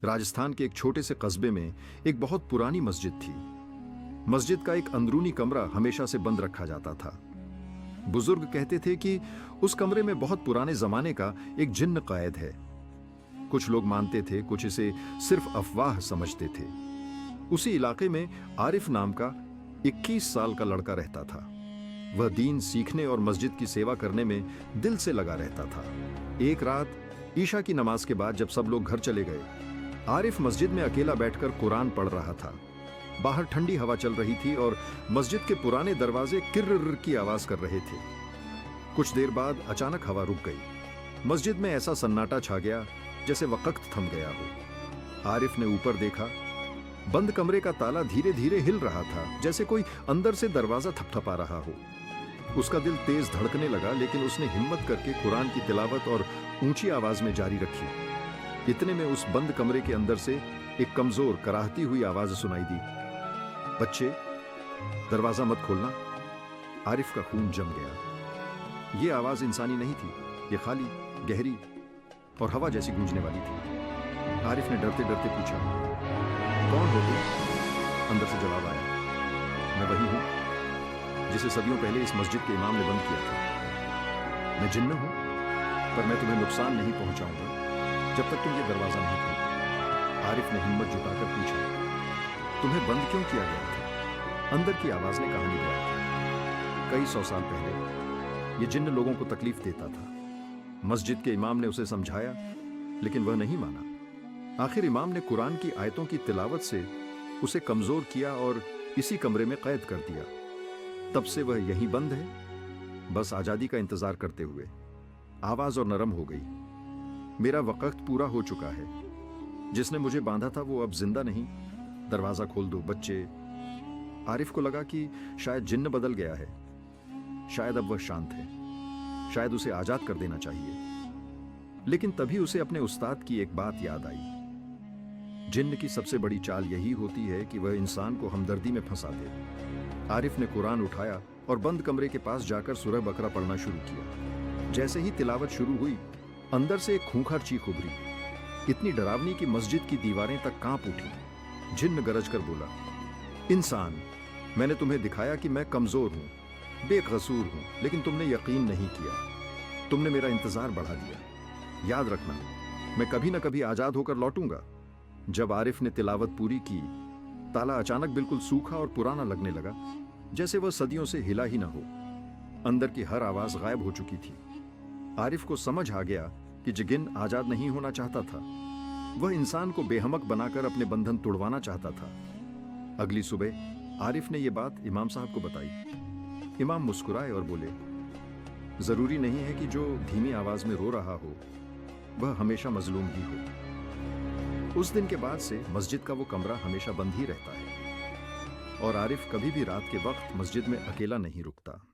राजस्थान के एक छोटे से कस्बे में एक बहुत पुरानी मस्जिद थी। मस्जिद का एक अंदरूनी कमरा हमेशा से बंद रखा जाता था। बुजुर्ग कहते थे कि उस कमरे में बहुत पुराने जमाने का एक जिन्न कैद है। कुछ लोग मानते थे, कुछ इसे सिर्फ अफवाह समझते थे। उसी इलाके में आरिफ नाम का 21 साल का लड़का रहता था। वह दीन सीखने और मस्जिद की सेवा करने में दिल से लगा रहता था। एक रात ईशा की नमाज के बाद जब सब लोग घर चले गए, आरिफ मस्जिद में अकेला बैठकर कुरान पढ़ रहा था। बाहर ठंडी हवा चल रही थी और मस्जिद के पुराने दरवाजे किर्र की आवाज कर रहे थे। कुछ देर बाद अचानक हवा रुक गई। मस्जिद में ऐसा सन्नाटा छा गया जैसे वक्त थम गया हो। आरिफ ने ऊपर देखा। बंद कमरे का ताला धीरे धीरे हिल रहा था, जैसे कोई अंदर से दरवाजा थपथपा रहा हो। उसका दिल तेज धड़कने लगा, लेकिन उसने हिम्मत करके कुरान की तिलावत और ऊंची आवाज में जारी रखी। इतने में उस बंद कमरे के अंदर से एक कमजोर कराहती हुई आवाज सुनाई दी, बच्चे, दरवाजा मत खोलना। आरिफ का खून जम गया। यह आवाज इंसानी नहीं थी, यह खाली, गहरी और हवा जैसी गूंजने वाली थी। आरिफ ने डरते डरते पूछा, कौन हो तुम? अंदर से जवाब आया, मैं वही हूं जिसे सदियों पहले इस मस्जिद के इमाम ने बंद किया था। मैं जिन्न हूं, पर मैं तुम्हें नुकसान नहीं पहुंचाऊंगा जब तक तुम ये दरवाजा नहीं खोलते। आरिफ ने हिम्मत जुटाकर पूछा, तुम्हें बंद क्यों किया गया था? अंदर की आवाज ने कहानी बताई। कई 100 साल पहले ये जिन्न लोगों को तकलीफ देता था। मस्जिद के इमाम ने उसे समझाया, लेकिन वह नहीं माना। आखिर इमाम ने कुरान की आयतों की तिलावत से उसे कमजोर किया और इसी कमरे में कैद कर दिया। तब से वह यहीं बंद है, बस आजादी का इंतजार करते हुए। आवाज और नरम हो गई, मेरा वक्त पूरा हो चुका है। जिसने मुझे बांधा था वो अब जिंदा नहीं। दरवाजा खोल दो बच्चे। आरिफ को लगा कि शायद जिन्न बदल गया है, शायद अब वह शांत है, शायद उसे आजाद कर देना चाहिए। लेकिन तभी उसे अपने उस्ताद की एक बात याद आई। जिन्न की सबसे बड़ी चाल यही होती है कि वह इंसान को हमदर्दी में फंसा दे। आरिफ ने कुरान उठाया और बंद कमरे के पास जाकर सूरह बकरा पढ़ना शुरू किया। जैसे ही तिलावत शुरू हुई, अंदर से एक खूंखार चीख उभरी, इतनी डरावनी कि मस्जिद की दीवारें तक कांप उठी। जिन्न गरज कर बोला, इंसान, मैंने तुम्हें दिखाया कि मैं कमजोर हूं, बेकसूर हूं, लेकिन तुमने यकीन नहीं किया। तुमने मेरा इंतजार बढ़ा दिया। याद रखना, मैं कभी ना कभी आजाद होकर लौटूंगा। जब आरिफ ने तिलावत पूरी की, ताला अचानक बिल्कुल सूखा और पुराना लगने लगा, जैसे वह सदियों से हिला ही ना हो। अंदर की हर आवाज गायब हो चुकी थी। आरिफ को समझ आ गया कि जिगिन आजाद नहीं होना चाहता था, वह इंसान को बेहमक बनाकर अपने बंधन तोड़वाना चाहता था। अगली सुबह आरिफ ने यह बात इमाम साहब को बताई। इमाम मुस्कुराए और बोले, जरूरी नहीं है कि जो धीमी आवाज में रो रहा हो वह हमेशा मजलूम ही हो। उस दिन के बाद से मस्जिद का वो कमरा हमेशा बंद ही रहता है और आरिफ कभी भी रात के वक्त मस्जिद में अकेला नहीं रुकता।